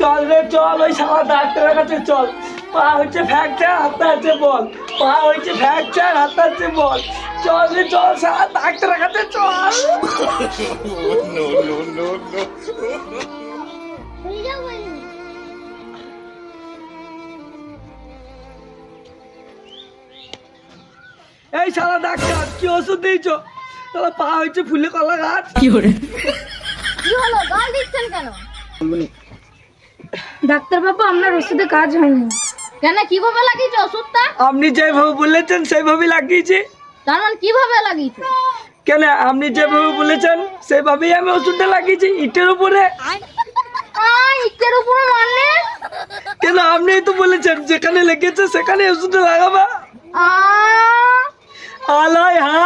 চল রে চল, ওই শালা ডাক্তারের কাছে চল। পা হচ্ছে ফ্র্যাকচার, হাতটা হচ্ছে বল। পা হচ্ছে ফ্র্যাকচার, হাতটা হচ্ছে বল। চল রে চল, শালা ডাক্তারের কাছে চল। এই শালা ডাক্তার, কি ওষুধ দিয়েছো? শালা পা হচ্ছে ফুলে কলা গাছ। কি হলো, গাল দিচ্ছেন কেন? ডাক্তার বাবু, আপনার ওষুধে কাজ হয়নি। কেন, কিভাবে লাগিয়েছে ওষুধটা? আপনি যেভাবে বলেছেন সেইভাবে লাগিয়েছি। তার মানে কিভাবে লাগিয়েছে? কেন, আপনি যেভাবে বলেছেন সেভাবেই আমি ওষুধটা লাগিয়েছি, ইটের উপরে। ইটের উপরে মানে? কেন, আপনিই তো বলেছেন যেখানে লেগেছে সেখানে ওষুধটা লাগাবা। আ আলাই হা।